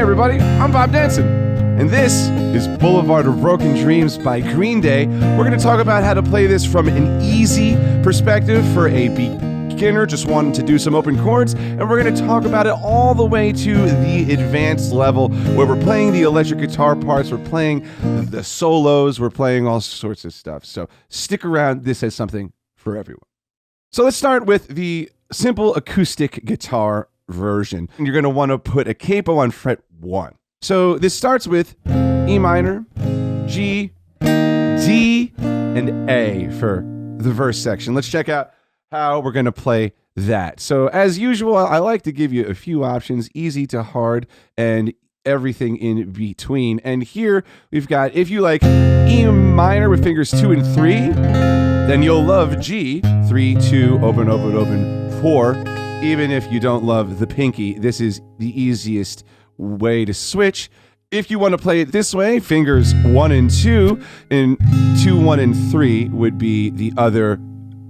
everybody, I'm Bob Denson, and this is Boulevard of Broken Dreams by Green Day. We're going to talk about how to play this from an easy perspective for a beginner just wanting to do some open chords, and we're going to talk about it all the way to the advanced level where we're playing the electric guitar parts, we're playing the solos, we're playing all sorts of stuff. So stick around, this has something for everyone. So let's start with the simple acoustic guitar version. You're going to want to put a capo on fret 1. So this starts with E minor, G, D, and A for the verse section. Let's check out how we're going to play that. So as usual, I like to give you a few options, easy to hard, and everything in between. And here we've got, if you like E minor with fingers 2 and 3, then you'll love G, 3, 2, open, open, open, 4. Even if you don't love the pinky, this is the easiest way to switch. If you want to play it this way, fingers 1 and 2, and 2, 1, and 3 would be the other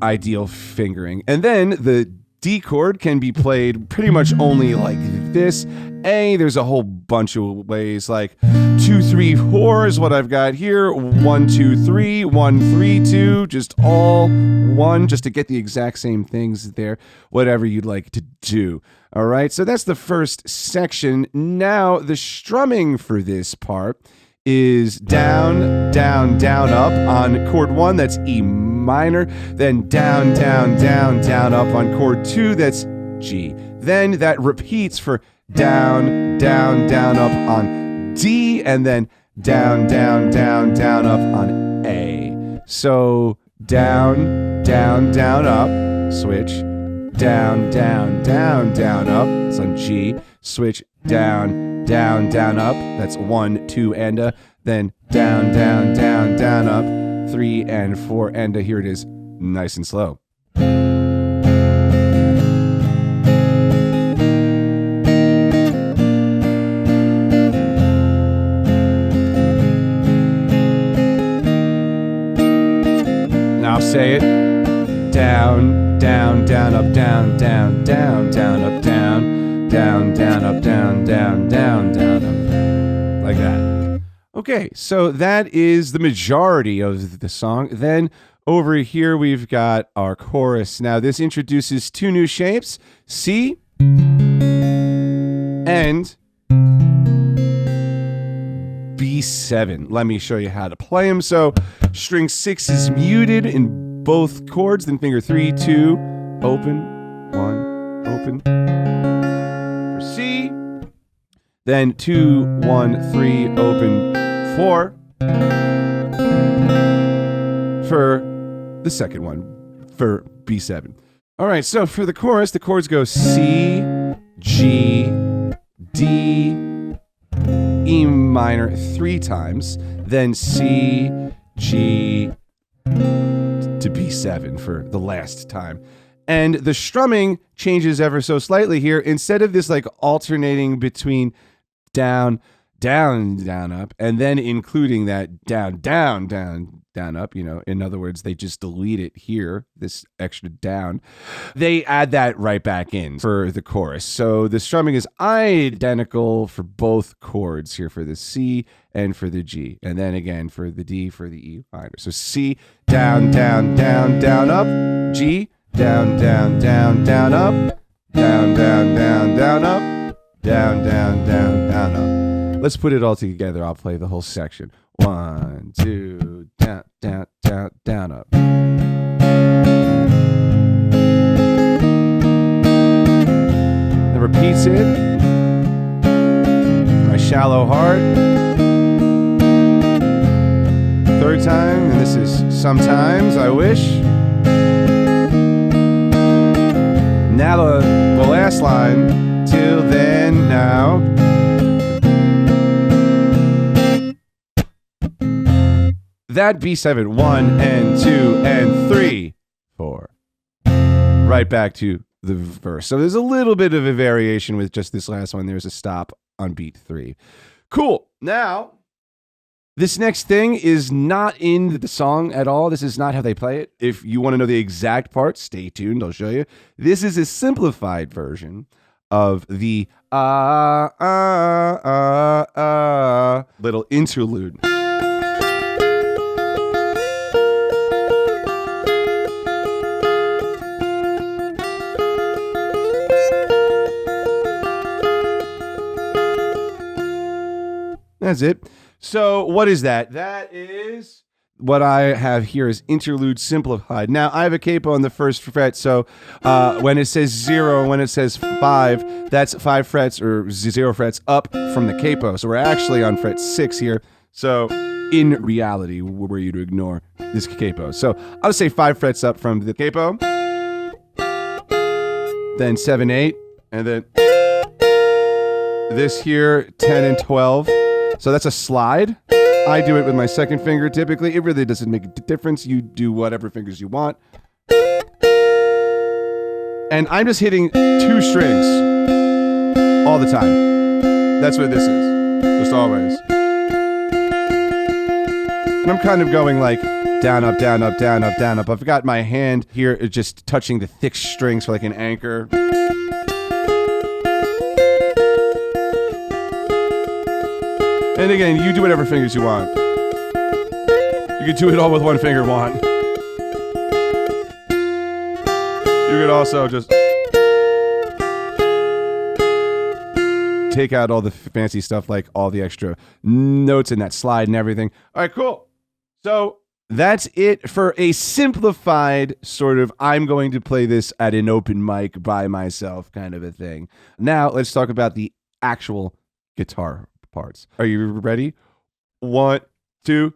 ideal fingering. And then the D chord can be played pretty much only like this. A, there's a whole bunch of ways, like 2, 3, 4 is what I've got here. 1, 2, 3, 1, 3, 2, just all 1, just to get the exact same things there, whatever you'd like to do. All right, so that's the first section. Now, the strumming for this part is down, down, down, up on chord 1, that's E minor, then down, down, down, down, up on chord 2, that's G. Then that repeats for down, down, down, up on D, and then down, down, down, down, up on A. So down, down, down, up, switch, down, down, down, down, up, it's on G, switch, down, down, down, up, that's 1, 2, and a, then down, down, down, down, up, 3 and 4, and a, here it is, nice and slow. Now say it, down, down, down, up, down, down, down, down, up, down, down, down, up, down, down, down, down, up, like that. Okay, so that is the majority of the song. Then over here we've got our chorus. Now this introduces 2 new shapes, C and B7. Let me show you how to play them. So string 6 is muted in both chords, then finger 3, 2, open, 1, open, for C, then 2, 1, 3, open, 4, for the second one, for B7. All right, so for the chorus, the chords go C, G, D, E minor 3 times, then C, G, to B7 for the last time. And the strumming changes ever so slightly here. Instead of this like alternating between down, down, down, up, and then including that down, down, down, down, up, you know, in other words, they just delete it here, this extra down. They add that right back in for the chorus. So the strumming is identical for both chords here, for the C and for the G. And then again for the D, for the E minor. So C, down, down, down, down, up, G, down, down, down, down, up, down, down, down, down, up, down, down, down, down, up. Let's put it all together. I'll play the whole section. 1, 2, down, down, down, down, up. It repeats it. My shallow heart. Third time, and this is sometimes I wish. Now the last line. Till then, now. That B7, 1 and 2 and 3, 4. Right back to the verse. So there's a little bit of a variation with just this last one. There's a stop on beat 3. Cool. Now, this next thing is not in the song at all. This is not how they play it. If you want to know the exact part, stay tuned. I'll show you. This is a simplified version of the little interlude. That's it. So what is that? That is what I have here is Interlude Simplified. Now, I have a capo on the first fret, so when it says 0, when it says 5, that's 5 frets or 0 frets up from the capo. So we're actually on fret 6 here. So in reality, were you to ignore this capo. So I'll say 5 frets up from the capo, then 7, 8, and then this here, 10 and 12. So that's a slide. I do it with my second finger typically. It really doesn't make a difference. You do whatever fingers you want. And I'm just hitting 2 strings all the time. That's what this is. Just always. And I'm kind of going like down, up, down, up, down, up, down, up. I've got my hand here just touching the thick strings for like an anchor. And again, you do whatever fingers you want. You can do it all with one finger if you want. You could also just take out all the fancy stuff like all the extra notes in that slide and everything. All right, cool. So that's it for a simplified sort of I'm going to play this at an open mic by myself kind of a thing. Now let's talk about the actual guitar parts. Are you ready? 1, 2.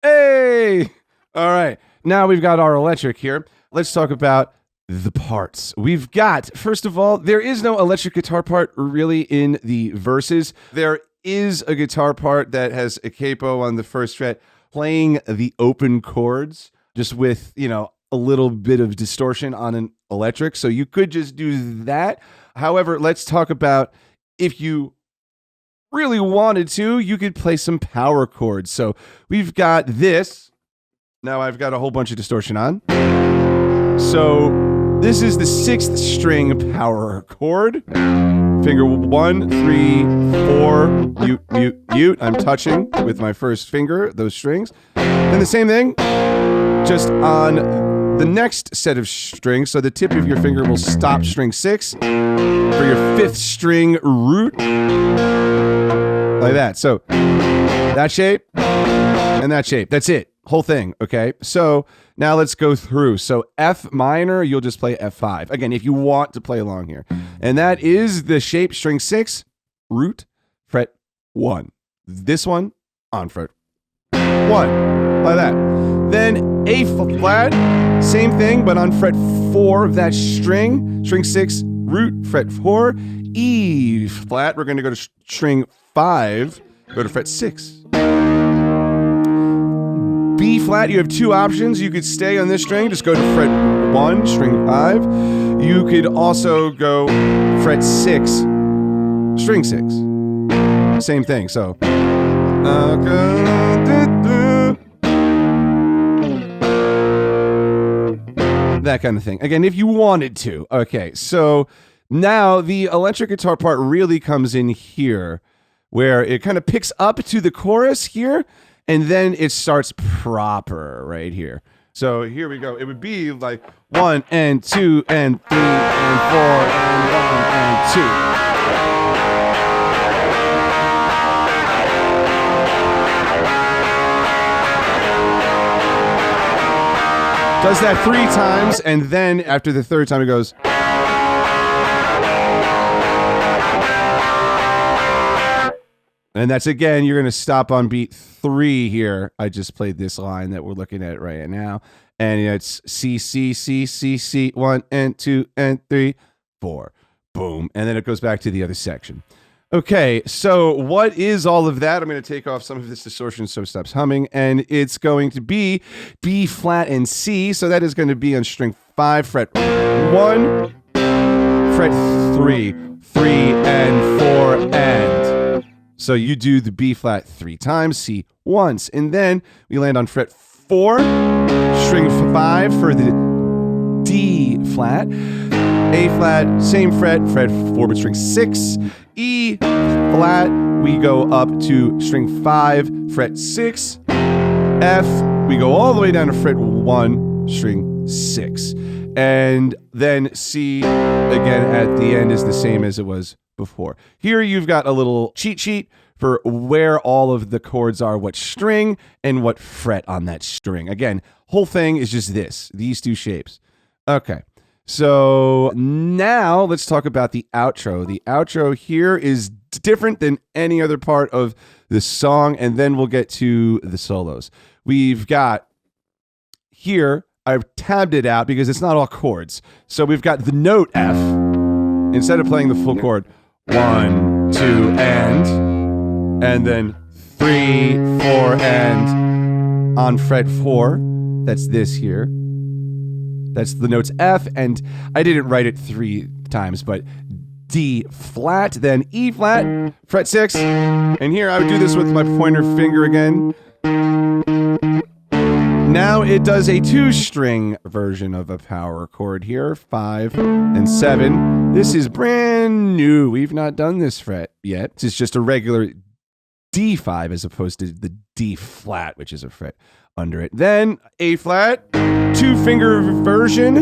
Hey! All right. Now we've got our electric here. Let's talk about the parts. We've got, first of all, there is no electric guitar part really in the verses. There is a guitar part that has a capo on the first fret playing the open chords just with, a little bit of distortion on an electric. So you could just do that. However, let's talk about if you really wanted to, you could play some power chords. So we've got this. Now I've got a whole bunch of distortion on. So this is the 6th string power chord. Finger 1, 3, 4, mute, mute, mute. I'm touching with my first finger those strings. Then the same thing, just on the next set of strings. So the tip of your finger will stop string 6 for your 5th string root. Like that. So that shape and that shape. That's it. Whole thing. Okay. So now let's go through. So F minor, you'll just play F5. Again, if you want to play along here. And that is the shape string 6, root, fret 1. This one on fret 1. Like that. Then A flat, same thing, but on fret 4 of that string 6, root, fret 4. E flat, we're going to go to string 5, go to fret 6. B flat, you have 2 options. You could stay on this string, just go to fret 1, string 5. You could also go fret 6, string 6. Same thing, so. That kind of thing. Again, if you wanted to. Okay, so now the electric guitar part really comes in here, where it kind of picks up to the chorus here, and then it starts proper right here. So here we go. It would be like 1 and 2 and 3 and 4 and 1 and 2. Does that 3 times, and then after the 3rd time it goes. And that's, again, you're going to stop on beat 3 here. I just played this line that we're looking at right now. And it's C, C, C, C, C, 1 and 2 and 3, 4. Boom. And then it goes back to the other section. Okay, so what is all of that? I'm going to take off some of this distortion so it stops humming. And it's going to be B flat and C. So that is going to be on string 5, fret 1, fret 3, 3 and 4 and. So you do the B flat 3 times, C once, and then we land on fret 4, string 5 for the D flat. A flat, same fret 4 but string 6. E flat, we go up to string 5, fret 6. F, we go all the way down to fret 1, string 6. And then C, again, at the end is the same as it was before. Here you've got a little cheat sheet for where all of the chords are, what string and what fret on that string. Again, whole thing is just these two shapes. Okay, so now let's talk about the outro. The outro here is different than any other part of the song, and then we'll get to the solos. We've got here, I've tabbed it out because it's not all chords. So we've got the note F. Instead of playing the full chord, 1, 2, and then 3, 4, and on fret 4. That's this here. That's the notes F, and I didn't write it 3 times, but D flat, then E flat, fret 6. And here I would do this with my pointer finger again. Now it does a 2-string version of a power chord here, 5 and 7. This is brand new. We've not done this fret yet. This is just a regular D5 as opposed to the D flat, which is a fret under it. Then A flat, 2-finger version.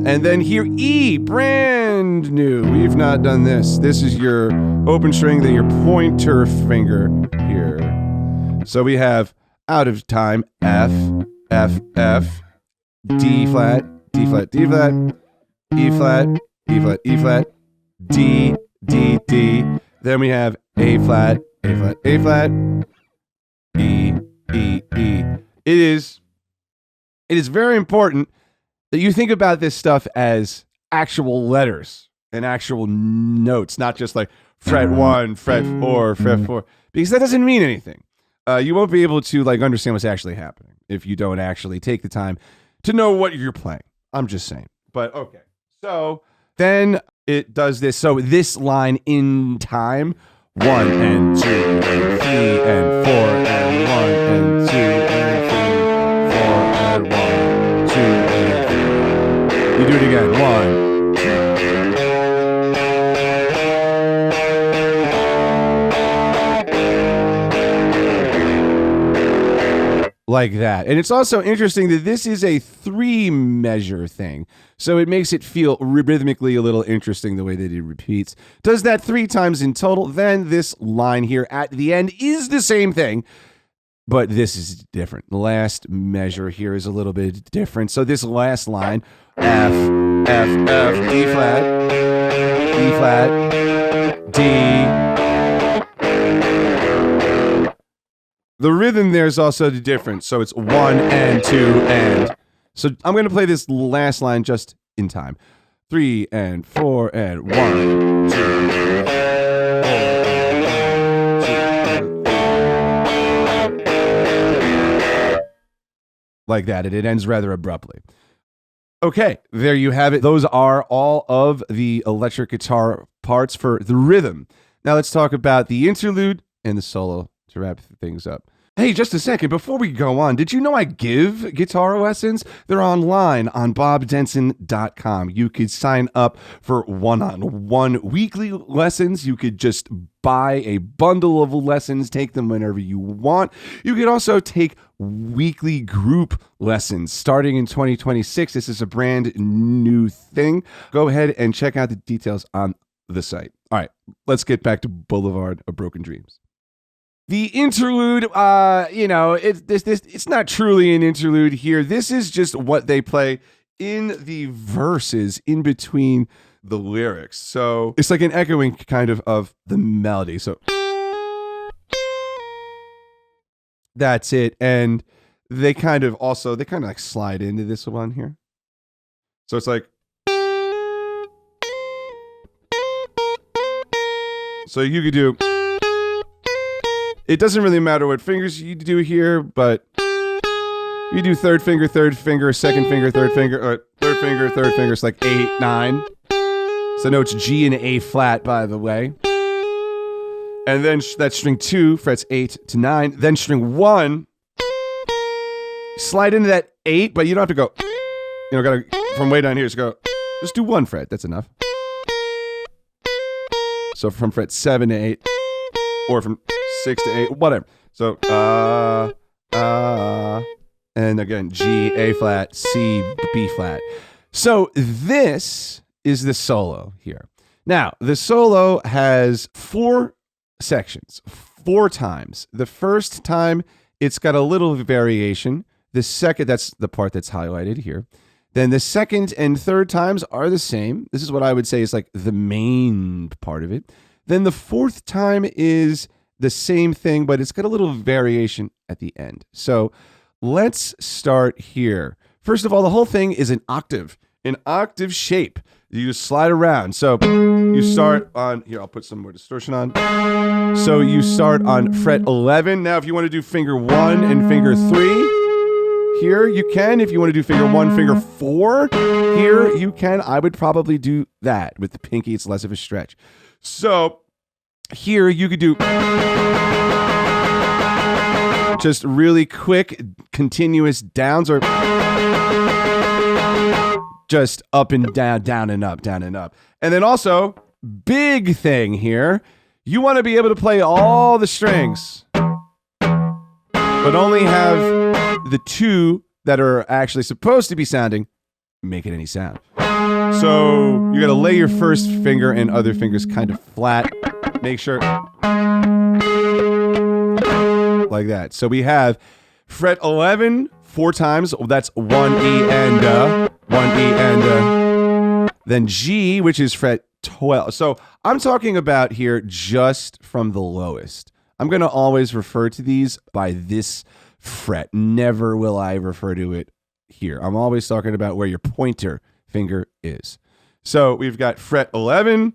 And then here E, brand new. We've not done this. This is your open string, then your pointer finger here. So we have out of time, F, F, F, D flat, D flat, D flat, E flat, E flat, E flat, D, D, D. Then we have A flat, A flat, A flat, E, E, E. It is very important that you think about this stuff as actual letters and actual notes, not just like fret 1, fret 4, fret 4, because that doesn't mean anything. You won't be able to like understand what's actually happening if you don't actually take the time to know what you're playing. I'm just saying. But okay. So then it does this. So this line in time, 1 and 2 and 3 and 4 and 1 and 2 and 3, 4 and 1, 2 and 3. You do it again. 1. Like that. And it's also interesting that this is a 3-measure thing. So it makes it feel rhythmically a little interesting the way that it repeats. Does that 3 times in total. Then this line here at the end is the same thing, but this is different. The last measure here is a little bit different. So this last line, F, F, F, D flat, E flat, D. The rhythm there is also different, so it's 1 and 2 and. So I'm going to play this last line just in time. 3 and 4 and 1, 2, 4, 2. Like that, and it ends rather abruptly. Okay, there you have it. Those are all of the electric guitar parts for the rhythm. Now let's talk about the interlude and the solo to wrap things up. Hey, just a second, before we go on, did you know I give guitar lessons? They're online on bobdenson.com. You could sign up for one-on-one weekly lessons. You could just buy a bundle of lessons, take them whenever you want. You could also take weekly group lessons starting in 2026. This is a brand new thing. Go ahead and check out the details on the site. All right, let's get back to Boulevard of Broken Dreams. The interlude, it's not truly an interlude here. This is just what they play in the verses in between the lyrics. So it's like an echoing kind of the melody. So that's it. And they kind of like slide into this one here. So it's like, so you could do, it doesn't really matter what fingers you do here, but you do third finger, second finger, third finger, or third finger. It's like 8, 9. So notes G and A flat, by the way. And then that's string 2, frets 8 to 9. Then string 1, slide into that 8, but you don't have to go, gotta, from way down here, just go. Just do one fret. That's enough. So from fret 7 to 8, or from 6 to 8, whatever. So, and again, G, A flat, C, B flat. So this is the solo here. Now, the solo has 4 sections, 4 times. The first time, it's got a little variation. The second, that's the part that's highlighted here. Then the second and third times are the same. This is what I would say is like the main part of it. Then the fourth time is the same thing, but it's got a little variation at the end. So let's start here. First of all, the whole thing is an octave shape. You just slide around. So you start on, here, I'll put some more distortion on. So you start on fret 11. Now, if you want to do finger 1 and finger 3, here you can. If you want to do finger 1, finger 4, here you can. I would probably do that with the pinky. It's less of a stretch. So here you could do just really quick, continuous downs, or just up and down, down and up, down and up. And then also, big thing here, you want to be able to play all the strings, but only have the 2 that are actually supposed to be sounding making any sound. So you got to lay your first finger and other fingers kind of flat. Make sure like that. So we have fret 11 4 times. That's 1 E and 1 E and then G, which is fret 12. So I'm talking about here just from the lowest. I'm going to always refer to these by this fret. Never will I refer to it here. I'm always talking about where your pointer finger is. So we've got fret 11,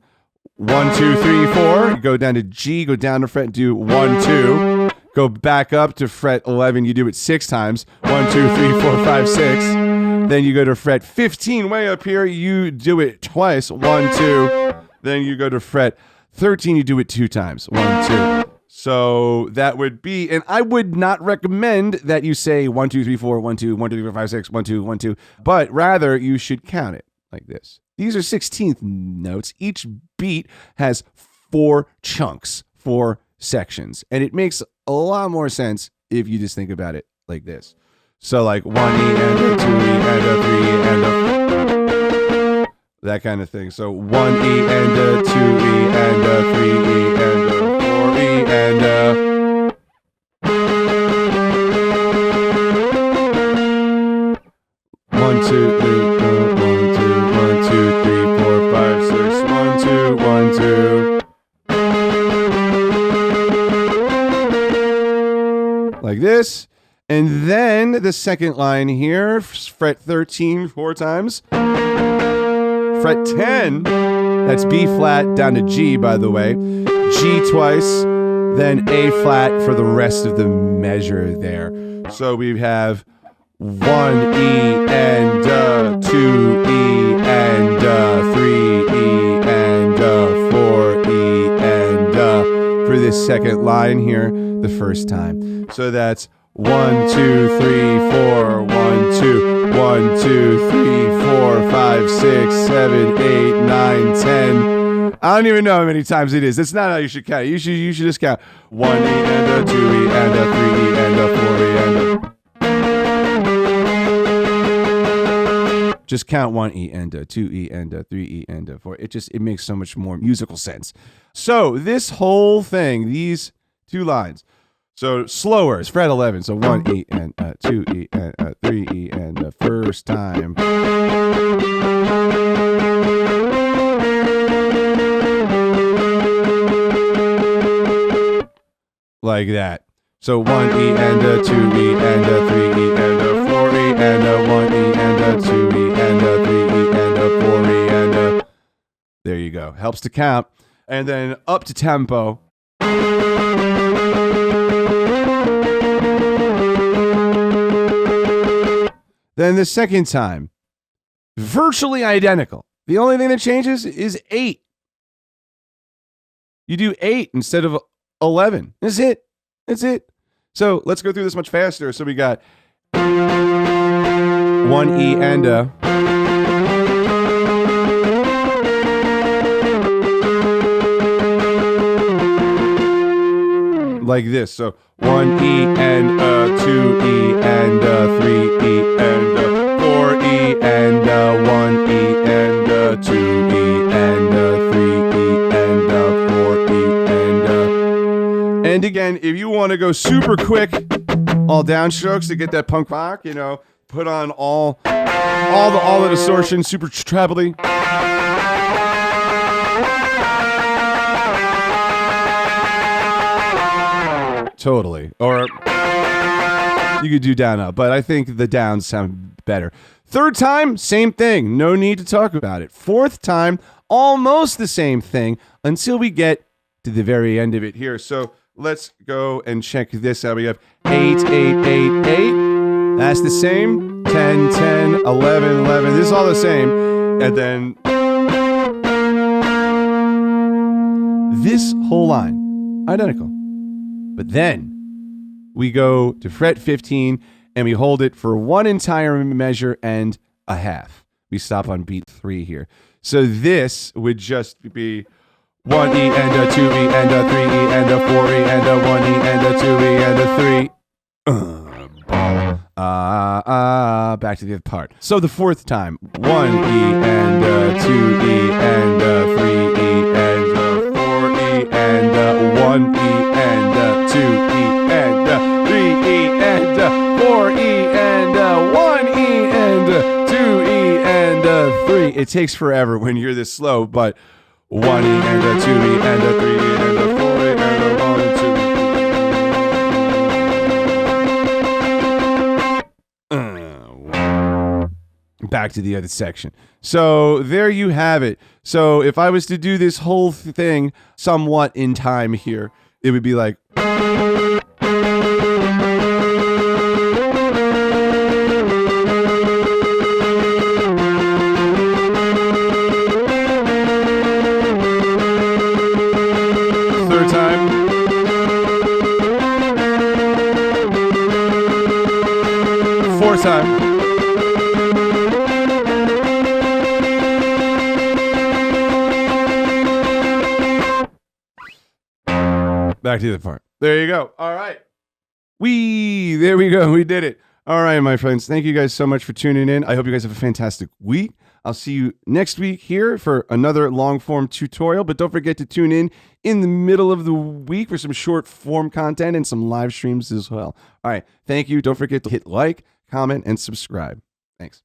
1, 2, 3, 4. You go down to G, go down to fret, do 1, 2. Go back up to fret 11. You do it 6 times. 1, 2, 3, 4, 5, 6. Then you go to fret 15, way up here. You do it twice. 1, 2. Then you go to fret 13. You do it 2 times. 1, 2. So that would be, and I would not recommend that you say 1, 2, 3, 4, 1, 2, 1, 2, 3, 4, 5, 6, 1, 2, 1, 2, but rather you should count it like this. These are 16th notes. Each beat has 4 chunks, 4 sections, and it makes a lot more sense if you just think about it like this. So like 1 E and a 2 E and a 3 E and a, that kind of thing. So 1 E and a 2 E and a 3 E and a 4 E and a, 1, 2, 3, 1, 2, 3, 4, 5, 6, 1, 2, 1, 2. Like this. And then the second line here, fret 13 4 times. Fret 10, that's B flat down to G, by the way. G twice, then A flat for the rest of the measure there. So we have 1 E and 2 E and 3 E and 4 E and for this second line here, the first time. So that's 1, 2, 3, 4, 1, 2, 1, 2, 3, 4, 5, 6, 7, 8, 9, 10. I don't even know how many times it is. That's not how you should count. You should just count 1 E and 2 E and 3 E and 4 E and just count 1 E and 2 E and 3 E and 4. It makes so much more musical sense. So this whole thing, these 2 lines. So slower is fret 11. So 1 E and 2 E and 3 E and the first time. Like that. So 1 E and 2 E and 3 E and 4 E and 1 E and 2 E and 3 E and 4 E and there you go. Helps to count. And then up to tempo. Then the second time, virtually identical. The only thing that changes is 8. You do 8 instead of 11. That's it. That's it. So let's go through this much faster. So we got 1 E and like this. So 1 E and 2 E and 3 E and 4 E and 1 E and 2 E and 3 E and 4 E and again, if you want to go super quick, all downstrokes to get that punk rock, put on all the distortion, super trebly. Totally. Or you could do down up, but I think the downs sound better. Third time, same thing. No need to talk about it. Fourth time, almost the same thing until we get to the very end of it here. So let's go and check this out. We have 8, 8, 8, 8. That's the same. 10, 10, 11, 11. This is all the same. And then this whole line, identical. But then we go to fret 15 and we hold it for one entire measure and a half. We stop on beat 3 here. So this would just be 1 E and a 2 E and a 3 E and a 4 E and a 1 E and a 2 E and a 3. Back to the other part. So the fourth time, 1 E and a 2 E and a 3 E and a 4 E and a 1 E and a 2 E and a 3 E and a 4 E and a 1 E and a 2 E and a 3. It takes forever when you're this slow, but 1 E and a 2 E and a 3 E and a 4 E and a 1 and 2. Back to the other section. So there you have it. So if I was to do this whole thing somewhat in time here, it would be like. Third time. Fourth time. Back to the part. There you go. All right. There we go. We did it. All right, my friends. Thank you guys so much for tuning in. I hope you guys have a fantastic week. I'll see you next week here for another long form tutorial, but don't forget to tune in the middle of the week for some short form content and some live streams as well. All right. Thank you. Don't forget to hit like, comment, and subscribe. Thanks.